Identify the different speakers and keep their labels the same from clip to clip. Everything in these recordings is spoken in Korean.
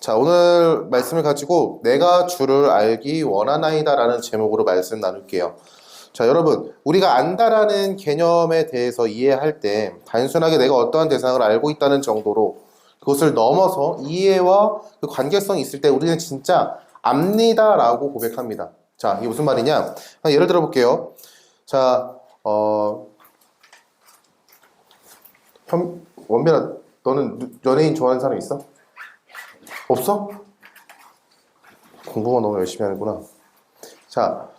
Speaker 1: 자, 오늘 말씀을 가지고 내가 주를 알기 원하나이다 라는 제목으로 말씀 나눌게요. 자, 여러분, 우리가 안다라는 개념에 대해서 이해할 때 단순하게 내가 어떠한 대상을 알고 있다는 정도로 그것을 넘어서 이해와 그 관계성이 있을 때 우리는 진짜 압니다 라고 고백합니다. 자, 이게 무슨 말이냐? 예를 들어 볼게요. 자, 원빈아, 너는 연예인 좋아하는 사람 있어? 없어? 공부만 너무 열심히 하는구나. 자,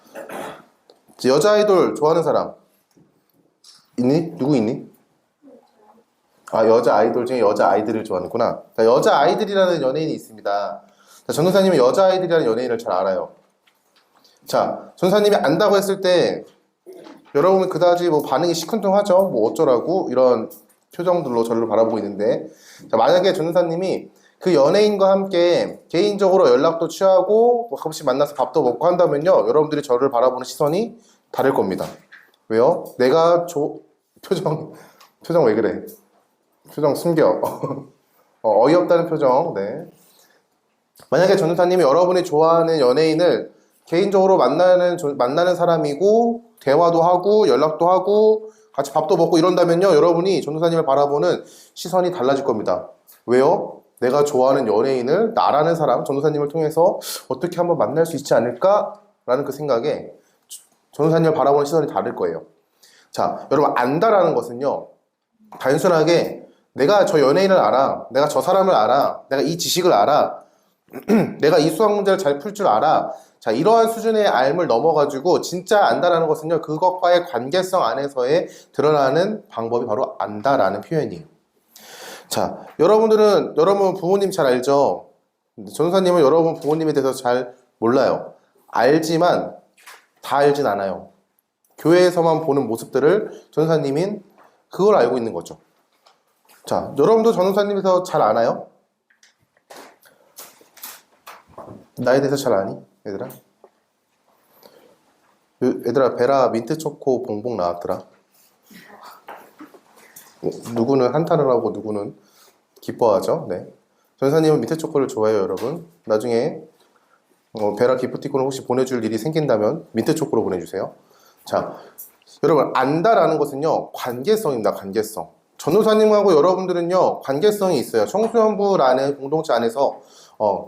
Speaker 1: 여자 아이돌 좋아하는 사람 있니? 누구 있니? 아, 여자 아이돌 중에 여자 아이들을 좋아하는구나. 자, 여자 아이들이라는 연예인이 있습니다. 자, 전도사님은 여자 아이들이라는 연예인을 잘 알아요. 자, 전도사님이 안다고 했을 때 여러분은 그다지 뭐 반응이 시큰둥하죠? 뭐 어쩌라고? 이런 표정들로 저를 바라보고 있는데, 자, 만약에 전도사님이 그 연예인과 함께 개인적으로 연락도 취하고 뭐 가끔씩 만나서 밥도 먹고 한다면요, 여러분들이 저를 바라보는 시선이 다를 겁니다. 왜요? 내가 표정 왜 그래? 표정 숨겨. 어이없다는 표정. 네. 만약에 전도사님이 여러분이 좋아하는 연예인을 개인적으로 만나는 사람이고 대화도 하고 연락도 하고 같이 밥도 먹고 이런다면요, 여러분이 전도사님을 바라보는 시선이 달라질 겁니다. 왜요? 내가 좋아하는 연예인을 나라는 사람, 전도사님을 통해서 어떻게 한번 만날 수 있지 않을까라는 그 생각에 전도사님을 바라보는 시선이 다를 거예요. 자, 여러분, 안다라는 것은요, 단순하게 내가 저 연예인을 알아, 내가 저 사람을 알아, 내가 이 지식을 알아, 내가 이 수학 문제를 잘 풀 줄 알아. 자, 이러한 수준의 알을 넘어가지고 진짜 안다라는 것은요, 그것과의 관계성 안에서의 드러나는 방법이 바로 안다라는 표현이에요. 자, 여러분 부모님 잘 알죠? 전도사님은 여러분 부모님에 대해서 잘 몰라요. 알지만 다 알진 않아요. 교회에서만 보는 모습들을 전도사님인 그걸 알고 있는 거죠. 자, 여러분도 전도사님에 대해서 잘 아나요? 나에 대해서 잘 아니? 얘들아? 얘들아, 베라 민트초코 봉봉 나왔더라. 누구는 한탄을 하고 누구는 기뻐하죠. 네. 전사님은 민트초코를 좋아해요, 여러분. 나중에 베라 기프티콘을 혹시 보내줄 일이 생긴다면 민트초코로 보내주세요. 자, 여러분, 안다라는 것은요, 관계성입니다. 관계성. 전도사님하고 여러분들은요, 관계성이 있어요. 청소년부라는 공동체 안에서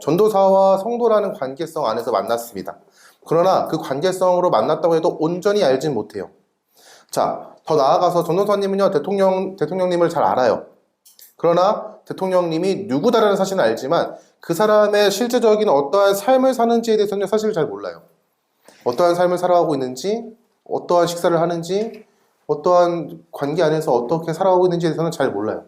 Speaker 1: 전도사와 성도라는 관계성 안에서 만났습니다. 그러나 그 관계성으로 만났다고 해도 온전히 알진 못해요. 자, 더 나아가서 전도사님은요, 대통령님을 잘 알아요. 그러나 대통령님이 누구다라는 사실은 알지만 그 사람의 실제적인 어떠한 삶을 사는지에 대해서는 사실 잘 몰라요. 어떠한 삶을 살아가고 있는지, 어떠한 식사를 하는지, 어떠한 관계 안에서 어떻게 살아가고 있는지에 대해서는 잘 몰라요.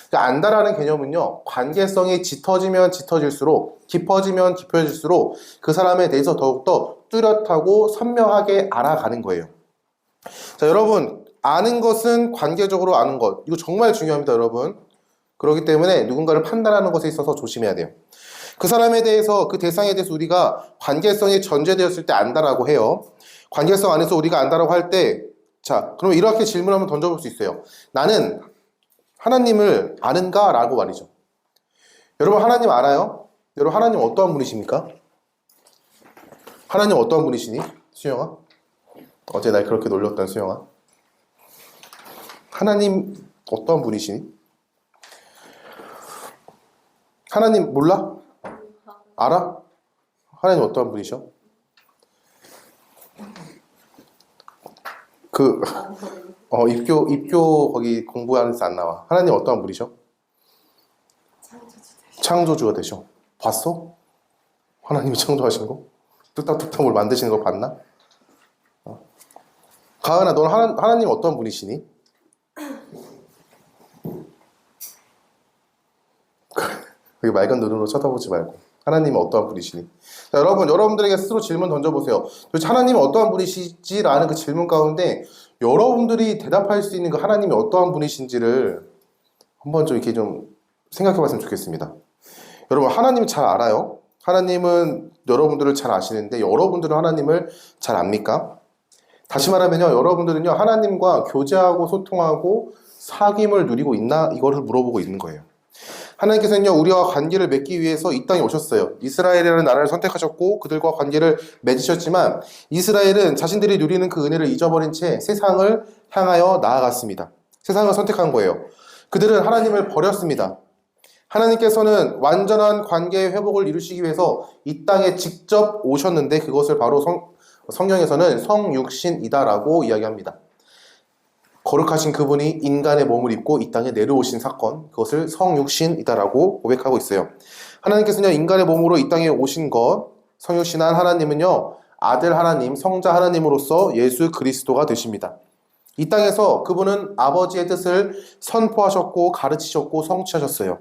Speaker 1: 그러니까 안다라는 개념은요, 관계성이 짙어지면 짙어질수록, 깊어지면 깊어질수록 그 사람에 대해서 더욱더 뚜렷하고 선명하게 알아가는 거예요. 자, 여러분, 아는 것은 관계적으로 아는 것. 이거 정말 중요합니다, 여러분. 그렇기 때문에 누군가를 판단하는 것에 있어서 조심해야 돼요. 그 사람에 대해서, 그 대상에 대해서 우리가 관계성이 전제되었을 때 안다라고 해요. 관계성 안에서 우리가 안다라고 할 때, 자, 그럼 이렇게 질문 한번 던져볼 수 있어요. 나는 하나님을 아는가? 라고 말이죠. 여러분, 하나님 알아요? 여러분, 하나님 어떠한 분이십니까? 하나님 어떠한 분이시니? 수영아? 어제 날 그렇게 놀렸던 수영아. 하나님 어떠한 분이시니? 하나님 몰라? 알아? 하나님 어떠한 분이셔? 입교 거기 공부하는 데서 안 나와. 하나님 어떠한 분이셔? 창조주가 되셔. 봤어? 하나님이 창조하신 거? 뚝딱뚝딱 뭘 만드시는 거 봤나? 가은아, 넌 하나님 어떤 분이시니? 그게 맑은 눈으로 쳐다보지 말고 하나님은 어떠한 분이시니? 자, 여러분들에게 스스로 질문 던져보세요. 도대체 하나님은 어떠한 분이시지? 라는 그 질문 가운데 여러분들이 대답할 수 있는 그 하나님이 어떠한 분이신지를 한번 좀 이렇게 좀 생각해 봤으면 좋겠습니다. 여러분, 하나님 잘 알아요? 하나님은 여러분들을 잘 아시는데 여러분들은 하나님을 잘 압니까? 다시 말하면요, 여러분들은요, 하나님과 교제하고 소통하고 사귐을 누리고 있나? 이거를 물어보고 있는 거예요. 하나님께서는요, 우리와 관계를 맺기 위해서 이 땅에 오셨어요. 이스라엘이라는 나라를 선택하셨고 그들과 관계를 맺으셨지만 이스라엘은 자신들이 누리는 그 은혜를 잊어버린 채 세상을 향하여 나아갔습니다. 세상을 선택한 거예요. 그들은 하나님을 버렸습니다. 하나님께서는 완전한 관계의 회복을 이루시기 위해서 이 땅에 직접 오셨는데 그것을 바로 성경에서는 성육신이다라고 이야기합니다. 거룩하신 그분이 인간의 몸을 입고 이 땅에 내려오신 사건, 그것을 성육신이다라고 고백하고 있어요. 하나님께서는 인간의 몸으로 이 땅에 오신 것, 성육신한 하나님은요, 아들 하나님, 성자 하나님으로서 예수 그리스도가 되십니다. 이 땅에서 그분은 아버지의 뜻을 선포하셨고 가르치셨고 성취하셨어요.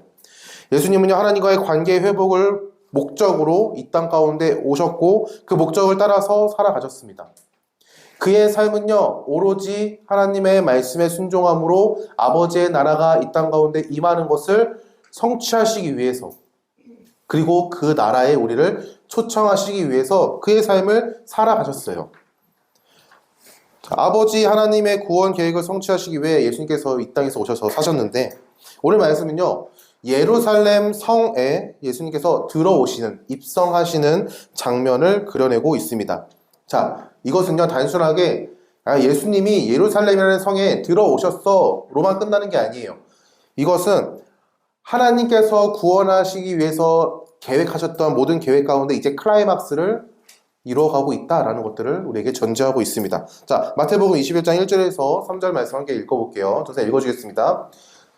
Speaker 1: 예수님은요, 하나님과의 관계의 회복을 목적으로 이 땅 가운데 오셨고 그 목적을 따라서 살아가셨습니다. 그의 삶은요, 오로지 하나님의 말씀에 순종함으로 아버지의 나라가 이 땅 가운데 임하는 것을 성취하시기 위해서, 그리고 그 나라에 우리를 초청하시기 위해서 그의 삶을 살아가셨어요. 아버지 하나님의 구원 계획을 성취하시기 위해 예수님께서 이 땅에서 오셔서 사셨는데, 오늘 말씀은요, 예루살렘 성에 예수님께서 들어오시는, 입성하시는 장면을 그려내고 있습니다. 자, 이것은요, 단순하게 예수님이 예루살렘이라는 성에 들어오셨어 로만 끝나는 게 아니에요. 이것은 하나님께서 구원하시기 위해서 계획하셨던 모든 계획 가운데 이제 클라이막스를 이루어가고 있다라는 것들을 우리에게 전제하고 있습니다. 자, 마태복음 21장 1절에서 3절 말씀 함께 읽어볼게요. 저서 읽어주겠습니다.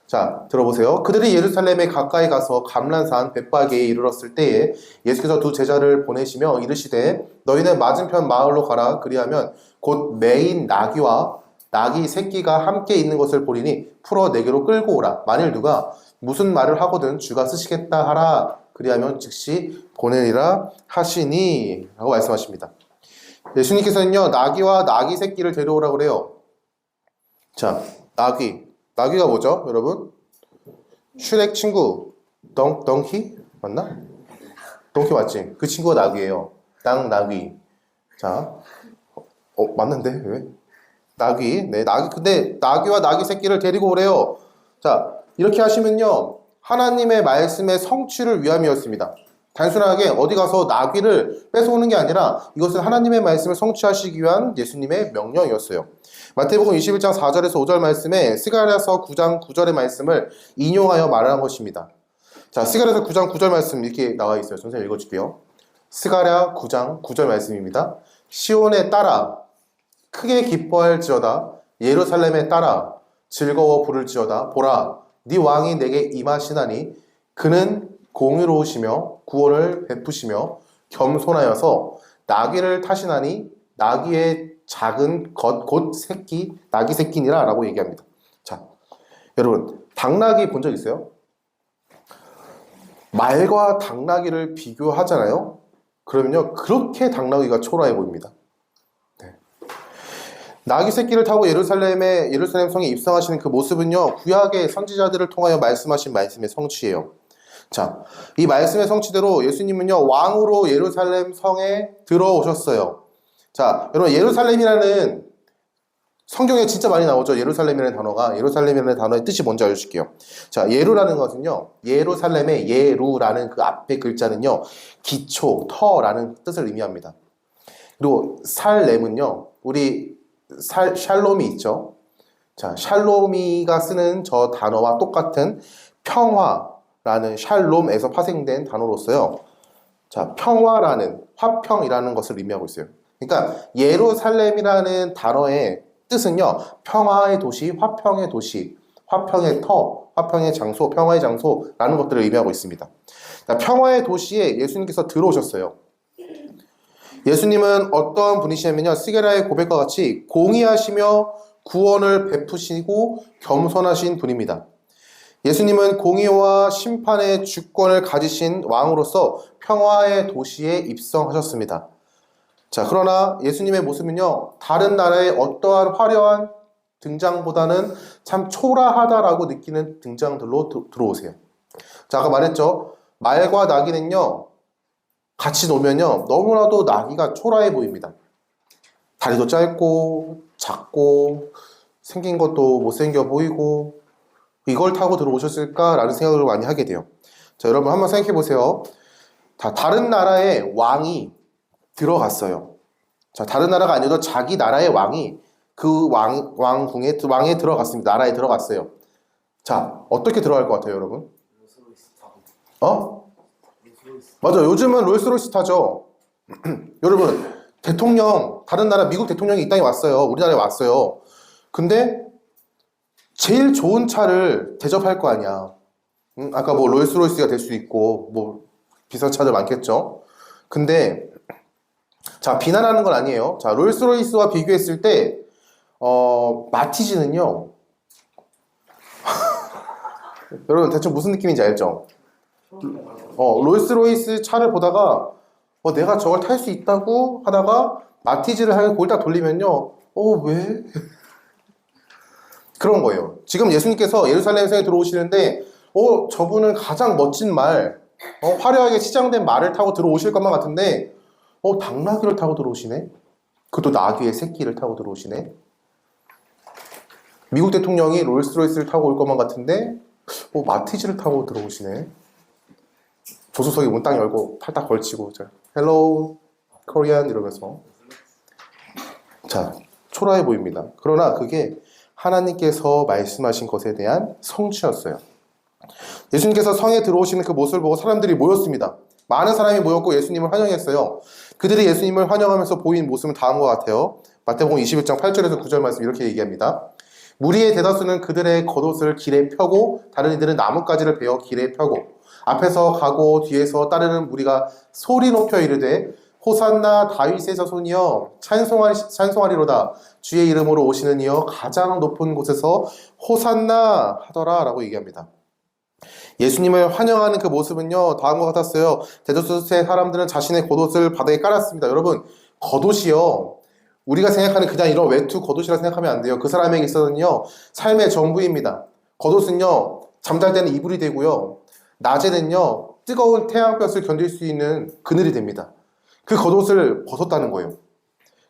Speaker 1: 자, 들어보세요. 그들이 예루살렘에 가까이 가서 감람산 벳바게에 이르렀을 때에 예수께서 두 제자를 보내시며 이르시되 너희는 맞은편 마을로 가라. 그리하면 곧 매인 나귀와 나귀 새끼가 함께 있는 것을 보리니 풀어 내게로 끌고 오라. 만일 누가 무슨 말을 하거든 주가 쓰시겠다 하라. 그리하면 즉시 보내리라 하시니 라고 말씀하십니다. 예수님께서는요, 나귀와 나귀 새끼를 데려오라고 그래요. 자, 나귀가 뭐죠, 여러분? 슈렉 친구, 덩키? 맞나? 덩키 맞지? 그 친구가 나귀예요. 나귀. 자, 맞는데? 왜? 나귀. 네, 나귀. 근데 나귀와 나귀 새끼를 데리고 오래요. 자, 이렇게 하시면요, 하나님의 말씀의 성취를 위함이었습니다. 단순하게 어디 가서 나귀를 뺏어오는 게 아니라 이것은 하나님의 말씀을 성취하시기 위한 예수님의 명령이었어요. 마태복음 21장 4절에서 5절 말씀에 스가랴서 9장 9절의 말씀을 인용하여 말한 것입니다. 자, 스가랴서 9장 9절 말씀 이렇게 나와 있어요. 선생님 읽어줄게요. 스가랴 9장 9절 말씀입니다. 시온에 따라 크게 기뻐할지어다. 예루살렘에 따라 즐거워 부를지어다. 보라, 네 왕이 내게 임하시나니 그는 공의로우시며 구원을 베푸시며 겸손하여서 나귀를 타시나니 나귀의 작은 것 곧 새끼, 나귀 새끼니라 라고 얘기합니다. 자, 여러분, 당나귀 본 적 있어요? 말과 당나귀를 비교하잖아요? 그러면요, 그렇게 당나귀가 초라해 보입니다. 네. 나귀 새끼를 타고 예루살렘 성에 입성하시는 그 모습은요, 구약의 선지자들을 통하여 말씀하신 말씀의 성취예요. 자, 이 말씀의 성취대로 예수님은요, 왕으로 예루살렘 성에 들어오셨어요. 자, 여러분, 예루살렘이라는 성경에 진짜 많이 나오죠. 예루살렘이라는 단어의 뜻이 뭔지 알려줄게요. 자, 예루라는 것은요, 예루살렘의 예루라는 그 앞에 글자는요, 기초, 터라는 뜻을 의미합니다. 그리고 살렘은요, 우리 샬롬이 있죠. 자, 샬롬이가 쓰는 저 단어와 똑같은 평화라는 샬롬에서 파생된 단어로서요. 자, 평화라는, 화평이라는 것을 의미하고 있어요. 그러니까 예루살렘이라는 단어의 뜻은요, 평화의 도시, 화평의 도시, 화평의 터, 화평의 장소, 평화의 장소라는 것들을 의미하고 있습니다. 자, 평화의 도시에 예수님께서 들어오셨어요. 예수님은 어떤 분이시냐면요, 스가랴의 고백과 같이 공의하시며 구원을 베푸시고 겸손하신 분입니다. 예수님은 공의와 심판의 주권을 가지신 왕으로서 평화의 도시에 입성하셨습니다. 자, 그러나 예수님의 모습은요, 다른 나라의 어떠한 화려한 등장보다는 참 초라하다라고 느끼는 등장들로 들어오세요. 자, 아까 말했죠. 말과 나귀는요, 같이 놀면요, 너무나도 나귀가 초라해 보입니다. 다리도 짧고, 작고, 생긴 것도 못생겨 보이고, 이걸 타고 들어오셨을까라는 생각을 많이 하게 돼요. 자, 여러분 한번 생각해 보세요. 다른 나라의 왕이 들어갔어요. 자, 다른 나라가 아니어도 자기 나라의 왕이 그 왕에 들어갔습니다. 나라에 들어갔어요. 자, 어떻게 들어갈 것 같아요, 여러분? 어? 맞아, 요즘은 롤스로이스 타죠. 여러분, 다른 나라 미국 대통령이 이 땅에 왔어요. 우리나라에 왔어요. 근데 제일 좋은 차를 대접할 거 아니야. 아까 뭐 롤스로이스가 될 수 있고 뭐 비싼 차들 많겠죠. 근데 자, 비난하는 건 아니에요. 자, 롤스로이스와 비교했을 때 마티즈는요. 여러분 대충 무슨 느낌인지 알죠? 롤스로이스 차를 보다가 내가 저걸 탈 수 있다고 하다가 마티즈를 하고 골다 돌리면요. 왜? 그런 거예요. 지금 예수님께서 예루살렘 성에 들어오시는데 저분은 가장 멋진 말, 화려하게 치장된 말을 타고 들어오실 것만 같은데 당나귀를 타고 들어오시네? 그것도 나귀의 새끼를 타고 들어오시네? 미국 대통령이 롤스로이스를 타고 올 것만 같은데 마티즈를 타고 들어오시네? 조수석에 문 딱 열고 팔 딱 걸치고 헬로우 코리안 이러면서 자, 초라해 보입니다. 그러나 그게 하나님께서 말씀하신 것에 대한 성취였어요. 예수님께서 성에 들어오시는 그 모습을 보고 사람들이 모였습니다. 많은 사람이 모였고 예수님을 환영했어요. 그들이 예수님을 환영하면서 보인 모습은 다음과 같아요. 마태복음 21장 8절에서 9절 말씀 이렇게 얘기합니다. 무리의 대다수는 그들의 겉옷을 길에 펴고 다른 이들은 나뭇가지를 베어 길에 펴고 앞에서 가고 뒤에서 따르는 무리가 소리 높여 이르되 호산나 다윗의 자손이여 찬송하리로다 주의 이름으로 오시는 이여 가장 높은 곳에서 호산나 하더라 라고 얘기합니다. 예수님을 환영하는 그 모습은요 다음과 같았어요. 대다수의 사람들은 자신의 겉옷을 바닥에 깔았습니다. 여러분, 겉옷이요 우리가 생각하는 그냥 이런 외투 겉옷이라 생각하면 안 돼요. 그 사람에게 있어서는요 삶의 전부입니다. 겉옷은요 잠잘 때는 이불이 되고요 낮에는요 뜨거운 태양볕을 견딜 수 있는 그늘이 됩니다. 그 겉옷을 벗었다는 거예요.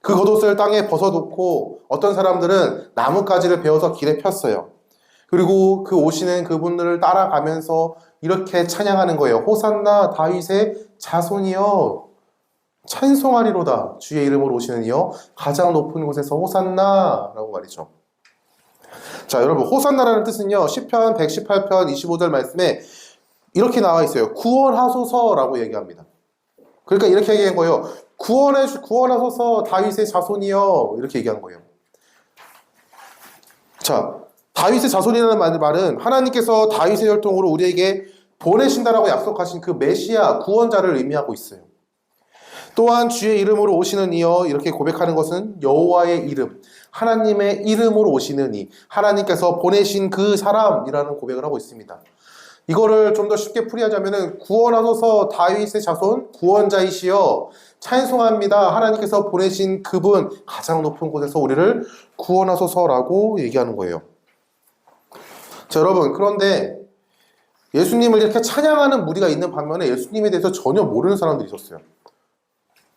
Speaker 1: 그 겉옷을 땅에 벗어놓고 어떤 사람들은 나뭇가지를 베어서 길에 폈어요. 그리고 그 오시는 그분들을 따라가면서 이렇게 찬양하는 거예요. 호산나 다윗의 자손이여 찬송하리로다 주의 이름으로 오시는 이여 가장 높은 곳에서 호산나 라고 말이죠. 자, 여러분 호산나라는 뜻은요 시편 118편 25절 말씀에 이렇게 나와 있어요. 구원하소서라고 얘기합니다. 그러니까 이렇게 얘기한 거예요. 구원하소서 다윗의 자손이여 이렇게 얘기한 거예요. 자, 다윗의 자손이라는 말은 하나님께서 다윗의 혈통으로 우리에게 보내신다라고 약속하신 그 메시아 구원자를 의미하고 있어요. 또한 주의 이름으로 오시는 이여 이렇게 고백하는 것은 여호와의 이름, 하나님의 이름으로 오시는 이, 하나님께서 보내신 그 사람이라는 고백을 하고 있습니다. 이거를 좀 더 쉽게 풀이하자면은 구원하소서 다윗의 자손 구원자이시여 찬송합니다. 하나님께서 보내신 그분 가장 높은 곳에서 우리를 구원하소서라고 얘기하는 거예요. 자, 여러분, 그런데 예수님을 이렇게 찬양하는 무리가 있는 반면에 예수님에 대해서 전혀 모르는 사람들이 있었어요.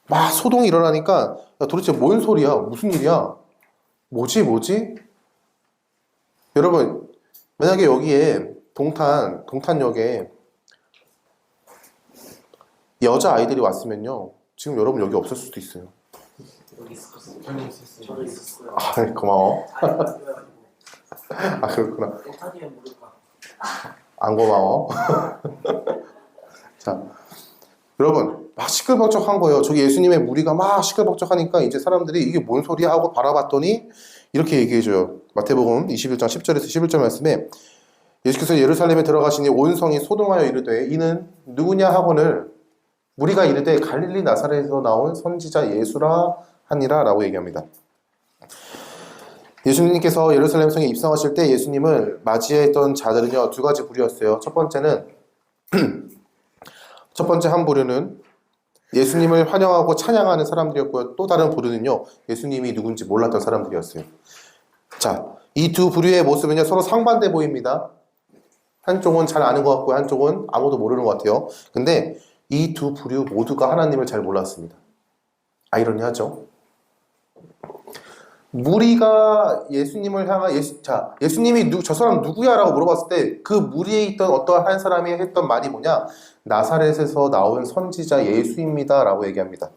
Speaker 1: 막 소동이 일어나니까 야, 도대체 뭔 소리야? 무슨 일이야? 뭐지? 여러분, 만약에 여기에 동탄역에 여자 아이들이 왔으면요 지금 여러분 여기 없을 수도 있어요.
Speaker 2: 여기 있었어요. 저도 있었어요.
Speaker 1: 아, 고마워. 아, 그렇구나.
Speaker 2: 못하기는 모를까.
Speaker 1: 안 고마워. 자, 여러분 막 시끌벅적한 거예요. 저기 예수님의 무리가 막 시끌벅적하니까 이제 사람들이 이게 뭔 소리야 하고 바라봤더니 이렇게 얘기해줘요. 마태복음 21장 10절에서 11절 말씀에 예수께서 예루살렘에 들어가시니 온 성이 소동하여 이르되 이는 누구냐 하거늘 무리가 이르되 갈릴리 나사렛에서 나온 선지자 예수라 하니라 라고 얘기합니다. 예수님께서 예루살렘 성에 입성하실 때 예수님을 맞이했던 자들은요 두 가지 부류였어요. 첫 번째 한 부류는 예수님을 환영하고 찬양하는 사람들이었고요. 또 다른 부류는요 예수님이 누군지 몰랐던 사람들이었어요. 자, 이 두 부류의 모습은요 서로 상반돼 보입니다. 한쪽은 잘 아는 것 같고 한쪽은 아무도 모르는 것 같아요. 근데 이 두 부류 모두가 하나님을 잘 몰랐습니다. 아이러니하죠? 무리가 예수님을 향한 예수님이 저 사람 누구야? 라고 물어봤을 때 그 무리에 있던 어떠한 한 사람이 했던 말이 뭐냐? 나사렛에서 나온 선지자 예수입니다 라고 얘기합니다.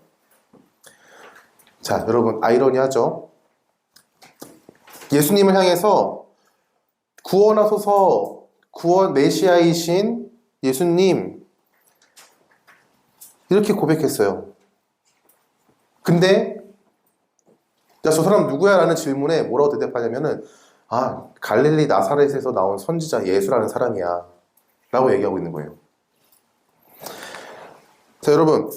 Speaker 1: 자, 여러분 아이러니하죠? 예수님을 향해서 구원하소서, 구원 메시아이신 예수님 이렇게 고백했어요. 근데 야, 저 사람 누구야? 라는 질문에 뭐라고 대답하냐면은 갈릴리 나사렛에서 나온 선지자 예수라는 사람이야 라고 얘기하고 있는 거예요. 자, 여러분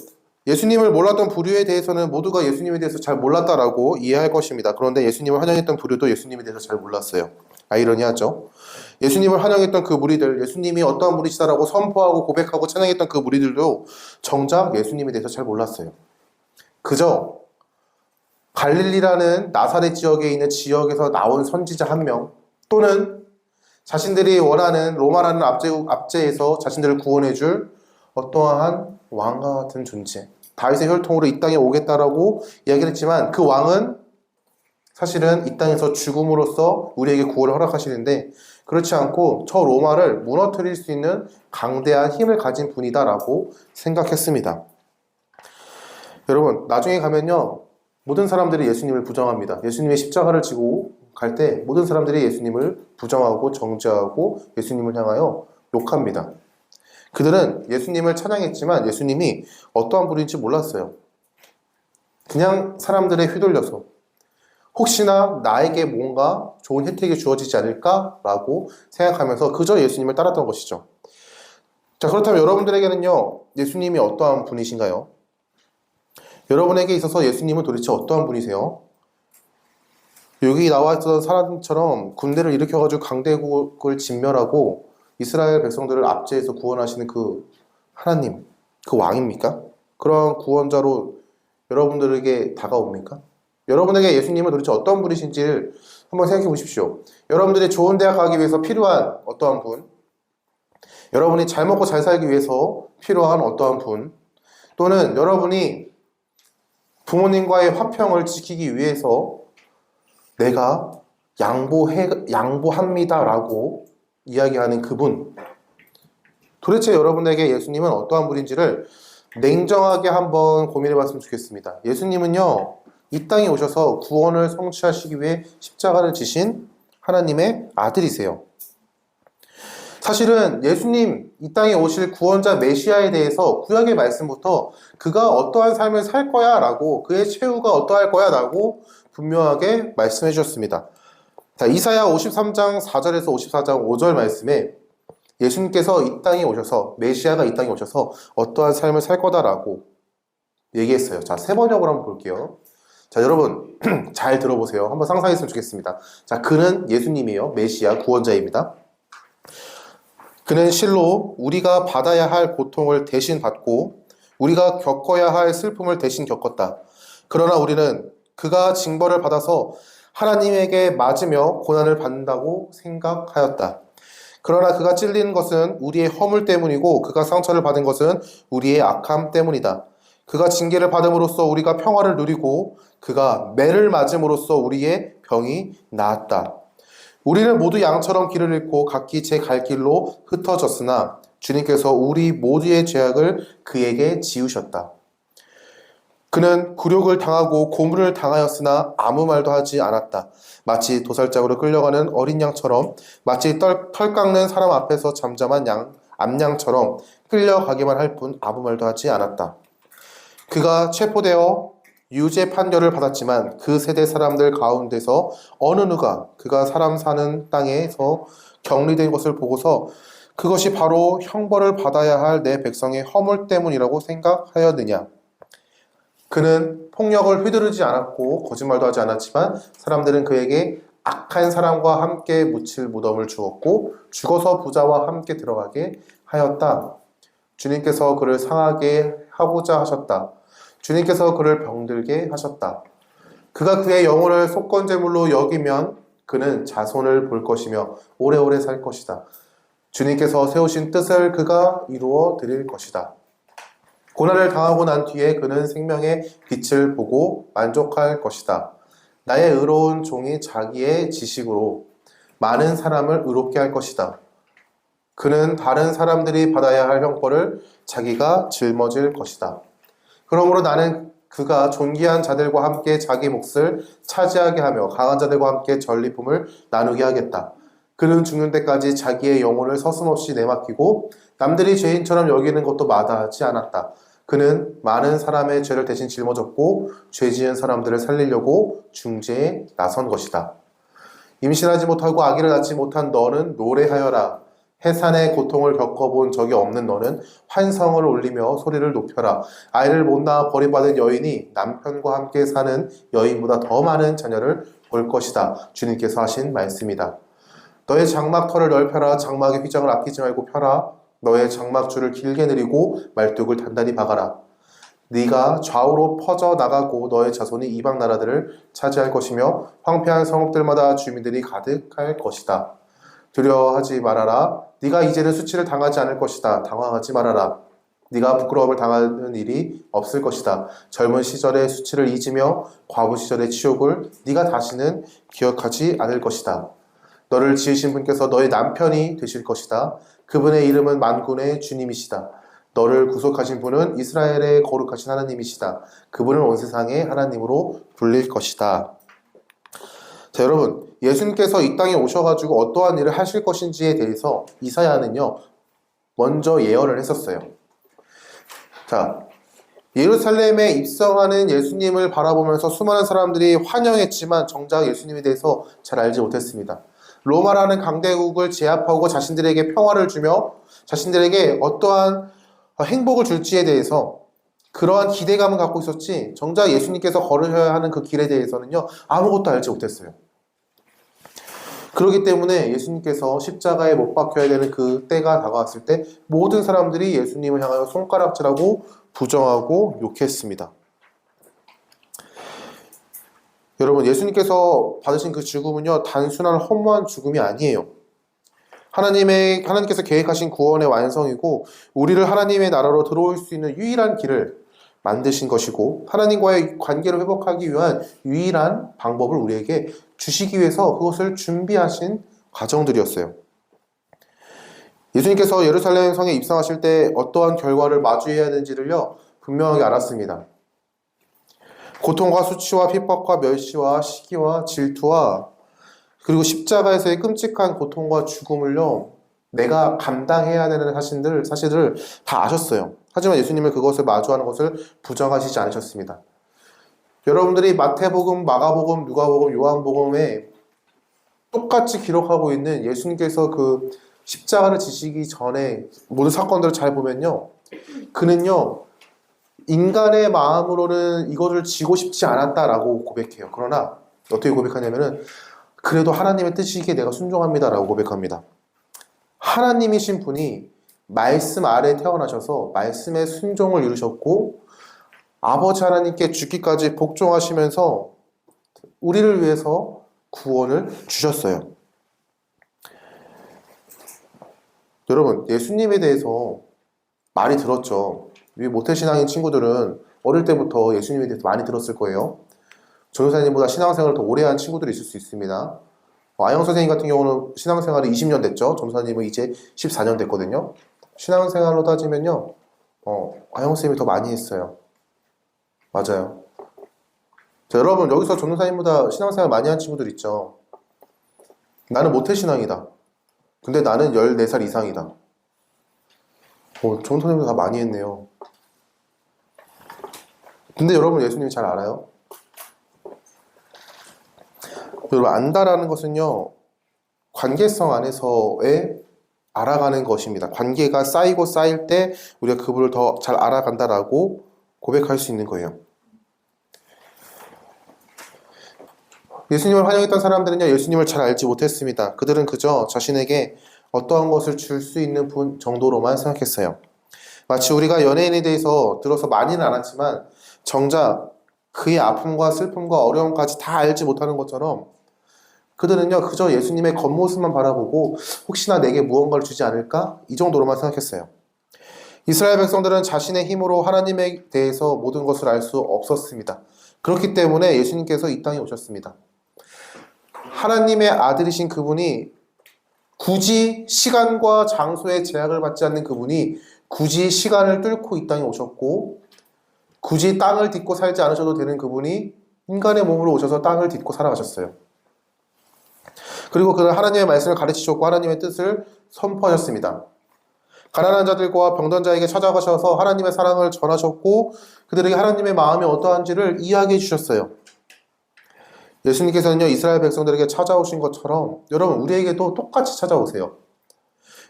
Speaker 1: 예수님을 몰랐던 부류에 대해서는 모두가 예수님에 대해서 잘 몰랐다라고 이해할 것입니다. 그런데 예수님을 환영했던 부류도 예수님에 대해서 잘 몰랐어요. 아이러니하죠? 예수님을 환영했던 그 무리들, 예수님이 어떠한 분이시다라고 선포하고 고백하고 찬양했던 그 무리들도 정작 예수님에 대해서 잘 몰랐어요. 그저 갈릴리라는 나사렛 지역에 있는 지역에서 나온 선지자 한 명, 또는 자신들이 원하는 로마라는 압제에서 자신들을 구원해줄 어떠한 왕과 같은 존재, 다윗의 혈통으로 이 땅에 오겠다라고 이야기를 했지만 그 왕은 사실은 이 땅에서 죽음으로써 우리에게 구원을 허락하시는데 그렇지 않고 저 로마를 무너뜨릴 수 있는 강대한 힘을 가진 분이다라고 생각했습니다. 여러분 나중에 가면요 모든 사람들이 예수님을 부정합니다. 예수님의 십자가를 지고 갈 때 모든 사람들이 예수님을 부정하고 정죄하고 예수님을 향하여 욕합니다. 그들은 예수님을 찬양했지만 예수님이 어떠한 분인지 몰랐어요. 그냥 사람들에 휘둘려서 혹시나 나에게 뭔가 좋은 혜택이 주어지지 않을까라고 생각하면서 그저 예수님을 따랐던 것이죠. 자, 그렇다면 여러분들에게는요 예수님이 어떠한 분이신가요? 여러분에게 있어서 예수님은 도대체 어떠한 분이세요? 여기 나와 있던 사람처럼 군대를 일으켜가지고 강대국을 진멸하고 이스라엘 백성들을 압제해서 구원하시는 그 하나님, 그 왕입니까? 그런 구원자로 여러분들에게 다가옵니까? 여러분에게 예수님은 도대체 어떤 분이신지를 한번 생각해 보십시오. 여러분들이 좋은 대학 가기 위해서 필요한 어떠한 분, 여러분이 잘 먹고 잘 살기 위해서 필요한 어떠한 분, 또는 여러분이 부모님과의 화평을 지키기 위해서 내가 양보합니다라고 이야기하는 그분, 도대체 여러분에게 예수님은 어떠한 분인지를 냉정하게 한번 고민해 봤으면 좋겠습니다. 예수님은요 이 땅에 오셔서 구원을 성취하시기 위해 십자가를 지신 하나님의 아들이세요. 사실은 예수님 이 땅에 오실 구원자 메시아에 대해서 구약의 말씀부터 그가 어떠한 삶을 살 거야 라고, 그의 최후가 어떠할 거야 라고 분명하게 말씀해 주셨습니다. 자, 이사야 53장 4절에서 54장 5절 말씀에 예수님께서 이 땅에 오셔서, 메시아가 이 땅에 오셔서 어떠한 삶을 살 거다라고 얘기했어요. 자, 세 번역으로 한번 볼게요. 자, 여러분 잘 들어보세요. 한번 상상했으면 좋겠습니다. 자, 그는 예수님이에요. 메시아 구원자입니다. 그는 실로 우리가 받아야 할 고통을 대신 받고 우리가 겪어야 할 슬픔을 대신 겪었다. 그러나 우리는 그가 징벌을 받아서 하나님에게 맞으며 고난을 받는다고 생각하였다. 그러나 그가 찔린 것은 우리의 허물 때문이고 그가 상처를 받은 것은 우리의 악함 때문이다. 그가 징계를 받음으로써 우리가 평화를 누리고 그가 매를 맞음으로써 우리의 병이 나았다. 우리는 모두 양처럼 길을 잃고 각기 제 갈 길로 흩어졌으나 주님께서 우리 모두의 죄악을 그에게 지우셨다. 그는 굴욕을 당하고 고문을 당하였으나 아무 말도 하지 않았다. 마치 도살장으로 끌려가는 어린 양처럼, 마치 털 깎는 사람 앞에서 잠잠한 암양처럼 끌려가기만 할 뿐 아무 말도 하지 않았다. 그가 체포되어 유죄 판결을 받았지만 그 세대 사람들 가운데서 어느 누가 그가 사람 사는 땅에서 격리된 것을 보고서 그것이 바로 형벌을 받아야 할 내 백성의 허물 때문이라고 생각하였느냐? 그는 폭력을 휘두르지 않았고 거짓말도 하지 않았지만 사람들은 그에게 악한 사람과 함께 묻힐 무덤을 주었고 죽어서 부자와 함께 들어가게 하였다. 주님께서 그를 상하게 하고자 하셨다. 주님께서 그를 병들게 하셨다. 그가 그의 영혼을 속건제물로 여기면 그는 자손을 볼 것이며 오래오래 살 것이다. 주님께서 세우신 뜻을 그가 이루어 드릴 것이다. 고난을 당하고 난 뒤에 그는 생명의 빛을 보고 만족할 것이다. 나의 의로운 종이 자기의 지식으로 많은 사람을 의롭게 할 것이다. 그는 다른 사람들이 받아야 할 형벌을 자기가 짊어질 것이다. 그러므로 나는 그가 존귀한 자들과 함께 자기 몫을 차지하게 하며 강한 자들과 함께 전리품을 나누게 하겠다. 그는 죽는 데까지 자기의 영혼을 서슴없이 내맡기고 남들이 죄인처럼 여기는 것도 마다하지 않았다. 그는 많은 사람의 죄를 대신 짊어졌고 죄 지은 사람들을 살리려고 중재에 나선 것이다. 임신하지 못하고 아기를 낳지 못한 너는 노래하여라. 해산의 고통을 겪어본 적이 없는 너는 환성을 올리며 소리를 높여라. 아이를 못 낳아 버림받은 여인이 남편과 함께 사는 여인보다 더 많은 자녀를 볼 것이다. 주님께서 하신 말씀이다. 너의 장막털을 넓혀라. 장막의 휘장을 아끼지 말고 펴라. 너의 장막줄을 길게 내리고 말뚝을 단단히 박아라. 네가 좌우로 퍼져 나가고 너의 자손이 이방 나라들을 차지할 것이며 황폐한 성읍들마다 주민들이 가득할 것이다. 두려워하지 말아라. 네가 이제는 수치를 당하지 않을 것이다. 당황하지 말아라. 네가 부끄러움을 당하는 일이 없을 것이다. 젊은 시절의 수치를 잊으며 과부 시절의 치욕을 네가 다시는 기억하지 않을 것이다. 너를 지으신 분께서 너의 남편이 되실 것이다. 그분의 이름은 만군의 주님이시다. 너를 구속하신 분은 이스라엘의 거룩하신 하나님이시다. 그분은 온 세상의 하나님으로 불릴 것이다. 자, 여러분, 예수님께서 이 땅에 오셔가지고 어떠한 일을 하실 것인지에 대해서 이사야는요, 먼저 예언을 했었어요. 자, 예루살렘에 입성하는 예수님을 바라보면서 수많은 사람들이 환영했지만 정작 예수님에 대해서 잘 알지 못했습니다. 로마라는 강대국을 제압하고 자신들에게 평화를 주며 자신들에게 어떠한 행복을 줄지에 대해서 그러한 기대감을 갖고 있었지, 정작 예수님께서 걸으셔야 하는 그 길에 대해서는요, 아무것도 알지 못했어요. 그렇기 때문에 예수님께서 십자가에 못 박혀야 되는 그 때가 다가왔을 때 모든 사람들이 예수님을 향하여 손가락질하고 부정하고 욕했습니다. 여러분, 예수님께서 받으신 그 죽음은요, 단순한 허무한 죽음이 아니에요. 하나님께서 계획하신 구원의 완성이고, 우리를 하나님의 나라로 들어올 수 있는 유일한 길을 만드신 것이고, 하나님과의 관계를 회복하기 위한 유일한 방법을 우리에게 주시기 위해서 그것을 준비하신 과정들이었어요. 예수님께서 예루살렘 성에 입성하실 때 어떠한 결과를 마주해야 되는지를요, 분명하게 알았습니다. 고통과 수치와 핍박과 멸시와 시기와 질투와 그리고 십자가에서의 끔찍한 고통과 죽음을요, 내가 감당해야 되는 사실들을 다 아셨어요. 하지만 예수님은 그것을 마주하는 것을 부정하시지 않으셨습니다. 여러분들이 마태복음, 마가복음, 누가복음, 요한복음에 똑같이 기록하고 있는 예수님께서 그 십자가를 지시기 전에 모든 사건들을 잘 보면요, 그는요, 인간의 마음으로는 이것을 지고 싶지 않았다라고 고백해요. 그러나 어떻게 고백하냐면은, 그래도 하나님의 뜻이기에 내가 순종합니다라고 고백합니다. 하나님이신 분이 말씀 아래 태어나셔서 말씀의 순종을 이루셨고, 아버지 하나님께 죽기까지 복종하시면서 우리를 위해서 구원을 주셨어요. 여러분, 예수님에 대해서 많이 들었죠. 우리 모태신앙인 친구들은 어릴 때부터 예수님에 대해서 많이 들었을 거예요. 전도사님보다 신앙생활을 더 오래 한 친구들이 있을 수 있습니다. 아영 선생님 같은 경우는 신앙생활이 20년 됐죠. 전도사님은 이제 14년 됐거든요. 신앙생활로 따지면요, 아영 선생님이 더 많이 했어요. 맞아요. 자, 여러분, 여기서 전도사님보다 신앙생활 많이 한 친구들 있죠. 나는 모태신앙이다. 근데 나는 14살 이상이다. 전도사님보다 다 많이 했네요. 근데 여러분, 예수님이 잘 알아요? 여러분, 안다라는 것은요, 관계성 안에서의 알아가는 것입니다. 관계가 쌓이고 쌓일 때 우리가 그분을 더 잘 알아간다라고 고백할 수 있는 거예요. 예수님을 환영했던 사람들은요, 예수님을 잘 알지 못했습니다. 그들은 그저 자신에게 어떠한 것을 줄 수 있는 분 정도로만 생각했어요. 마치 우리가 연예인에 대해서 들어서 많이는 않았지만 정작 그의 아픔과 슬픔과 어려움까지 다 알지 못하는 것처럼 그들은요, 그저 예수님의 겉모습만 바라보고 혹시나 내게 무언가를 주지 않을까? 이 정도로만 생각했어요. 이스라엘 백성들은 자신의 힘으로 하나님에 대해서 모든 것을 알 수 없었습니다. 그렇기 때문에 예수님께서 이 땅에 오셨습니다. 하나님의 아들이신 그분이 굳이 시간과 장소의 제약을 받지 않는 그분이 굳이 시간을 뚫고 이 땅에 오셨고 굳이 땅을 딛고 살지 않으셔도 되는 그분이 인간의 몸으로 오셔서 땅을 딛고 살아가셨어요. 그리고 그는 하나님의 말씀을 가르치셨고 하나님의 뜻을 선포하셨습니다. 가난한 자들과 병든 자에게 찾아가셔서 하나님의 사랑을 전하셨고 그들에게 하나님의 마음이 어떠한지를 이야기해 주셨어요. 예수님께서는요, 이스라엘 백성들에게 찾아오신 것처럼 여러분 우리에게도 똑같이 찾아오세요.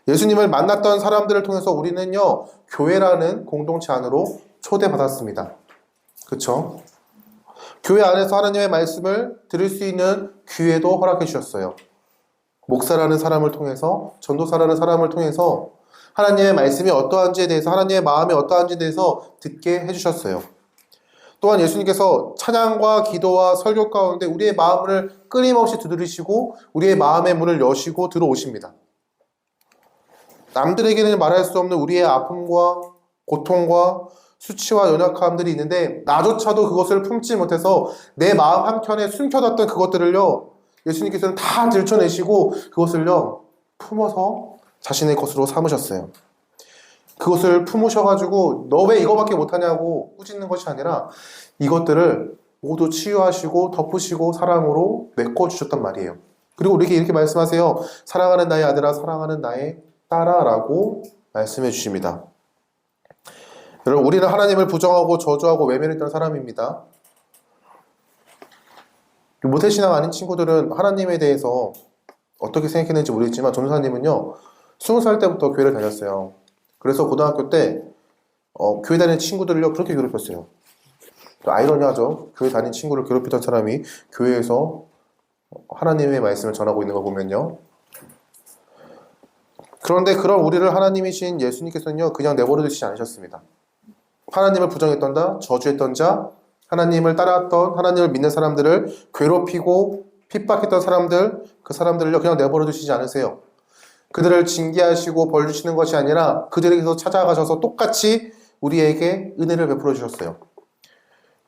Speaker 1: 예수님을 만났던 사람들을 통해서 우리는요, 교회라는 공동체 안으로 초대받았습니다. 그렇죠? 교회 안에서 하나님의 말씀을 들을 수 있는 기회도 허락해 주셨어요. 목사라는 사람을 통해서, 전도사라는 사람을 통해서 하나님의 말씀이 어떠한지에 대해서, 하나님의 마음이 어떠한지에 대해서 듣게 해주셨어요. 또한 예수님께서 찬양과 기도와 설교 가운데 우리의 마음을 끊임없이 두드리시고 우리의 마음의 문을 여시고 들어오십니다. 남들에게는 말할 수 없는 우리의 아픔과 고통과 수치와 연약함들이 있는데 나조차도 그것을 품지 못해서 내 마음 한켠에 숨겨뒀던 그것들을요, 예수님께서는 다 들춰내시고 그것을요 품어서 자신의 것으로 삼으셨어요. 그것을 품으셔가지고 너 왜 이거밖에 못하냐고 꾸짖는 것이 아니라 이것들을 모두 치유하시고 덮으시고 사랑으로 메꿔주셨단 말이에요. 그리고 우리에게 이렇게 말씀하세요. 사랑하는 나의 아들아, 사랑하는 나의 딸아 라고 말씀해 주십니다. 여러분, 우리는 하나님을 부정하고 저주하고 외면했던 사람입니다. 모태신앙 아닌 친구들은 하나님에 대해서 어떻게 생각했는지 모르겠지만 전도사님은요 20살 때부터 교회를 다녔어요. 그래서 고등학교 때 교회 다니는 친구들을요 그렇게 괴롭혔어요. 아이러니하죠. 교회 다니는 친구를 괴롭히던 사람이 교회에서 하나님의 말씀을 전하고 있는 거 보면요. 그런데 그런 우리를 하나님이신 예수님께서는요 그냥 내버려 두시지 않으셨습니다. 하나님을 부정했던 자, 저주했던 자, 하나님을 따랐던, 하나님을 믿는 사람들을 괴롭히고 핍박했던 사람들, 그 사람들을요 그냥 내버려 두시지 않으세요. 그들을 징계하시고 벌 주시는 것이 아니라 그들에게서 찾아가셔서 똑같이 우리에게 은혜를 베풀어 주셨어요.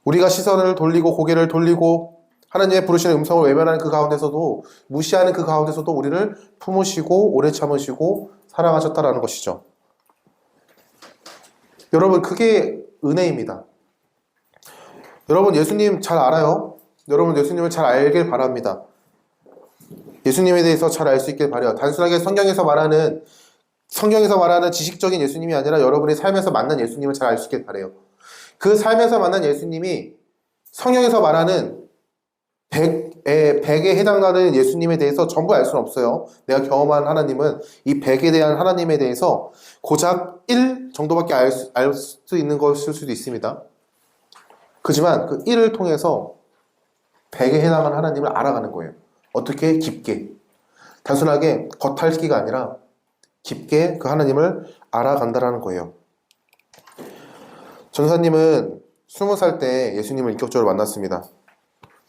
Speaker 1: 우리가 시선을 돌리고 고개를 돌리고 하나님의 부르시는 음성을 외면하는 그 가운데서도, 무시하는 그 가운데서도 우리를 품으시고 오래 참으시고 사랑하셨다라는 것이죠. 여러분, 그게 은혜입니다. 여러분, 예수님 잘 알아요? 여러분, 예수님을 잘 알길 바랍니다. 예수님에 대해서 잘 알 수 있길 바라요. 단순하게 성경에서 말하는 지식적인 예수님이 아니라 여러분의 삶에서 만난 예수님을 잘 알 수 있길 바라요. 그 삶에서 만난 예수님이 성경에서 말하는 100에 해당하는 예수님에 대해서 전부 알 수는 없어요. 내가 경험한 하나님은 이 100에 대한 하나님에 대해서 고작 1 정도밖에 알 수 있는 것일 수도 있습니다. 그렇지만 그 1을 통해서 100에 해당하는 하나님을 알아가는 거예요. 어떻게? 깊게. 단순하게 겉핥기가 아니라 깊게 그 하나님을 알아간다라는 거예요. 전사님은 20살 때 예수님을 인격적으로 만났습니다.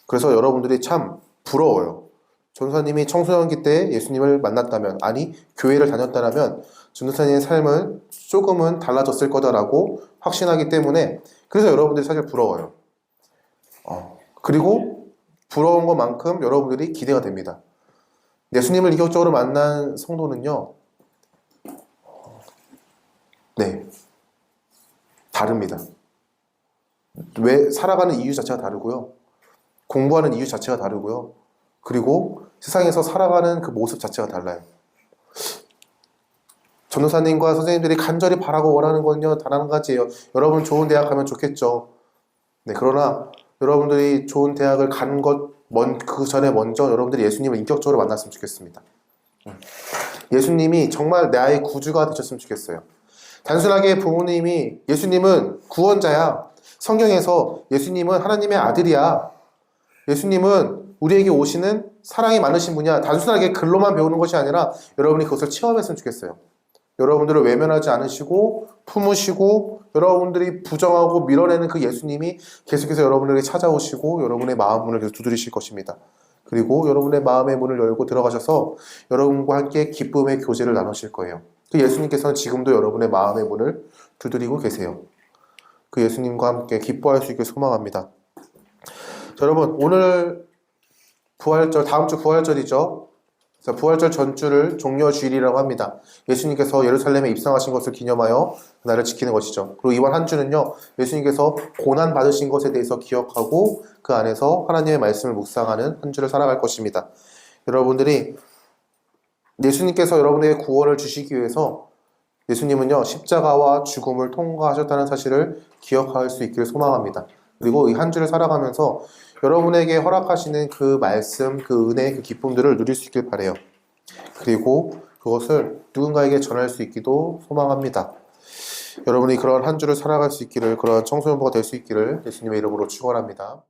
Speaker 1: 그래서 여러분들이 참 부러워요. 전사님이 청소년기 때 예수님을 만났다면, 아니 교회를 다녔다면 전사님의 삶은 조금은 달라졌을 거다라고 확신하기 때문에, 그래서 여러분들이 사실 부러워요. 그리고 부러운 것만큼 여러분들이 기대가 됩니다. 예수님을 인격적으로 만난 성도는요, 네, 다릅니다. 왜 살아가는 이유 자체가 다르고요, 공부하는 이유 자체가 다르고요, 그리고 세상에서 살아가는 그 모습 자체가 달라요. 전도사님과 선생님들이 간절히 바라고 원하는 건요 단 한 가지예요. 여러분 좋은 대학 가면 좋겠죠. 네, 그러나 여러분들이 좋은 대학을 간 그 전에 먼저 여러분들이 예수님을 인격적으로 만났으면 좋겠습니다. 예수님이 정말 나의 구주가 되셨으면 좋겠어요. 단순하게 부모님이 예수님은 구원자야, 성경에서 예수님은 하나님의 아들이야, 예수님은 우리에게 오시는 사랑이 많으신 분이야, 단순하게 글로만 배우는 것이 아니라 여러분이 그것을 체험했으면 좋겠어요. 여러분들을 외면하지 않으시고 품으시고 여러분들이 부정하고 밀어내는 그 예수님이 계속해서 여러분에게 찾아오시고 여러분의 마음 문을 계속 두드리실 것입니다. 그리고 여러분의 마음의 문을 열고 들어가셔서 여러분과 함께 기쁨의 교제를 나누실 거예요. 그 예수님께서는 지금도 여러분의 마음의 문을 두드리고 계세요. 그 예수님과 함께 기뻐할 수 있게 소망합니다. 자, 여러분 오늘 부활절, 다음 주 부활절이죠. 자, 부활절 전주를 종려주일이라고 합니다. 예수님께서 예루살렘에 입성하신 것을 기념하여 그날을 지키는 것이죠. 그리고 이번 한 주는요, 예수님께서 고난 받으신 것에 대해서 기억하고 그 안에서 하나님의 말씀을 묵상하는 한 주를 살아갈 것입니다. 여러분들이 예수님께서 여러분에게 구원을 주시기 위해서 예수님은요, 십자가와 죽음을 통과하셨다는 사실을 기억할 수 있기를 소망합니다. 그리고 이 한 주를 살아가면서 여러분에게 허락하시는 그 말씀, 그 은혜, 그 기쁨들을 누릴 수 있길 바라요. 그리고 그것을 누군가에게 전할 수 있기도 소망합니다. 여러분이 그런 한 주를 살아갈 수 있기를, 그런 청소년부가 될 수 있기를 예수님의 이름으로 축원합니다.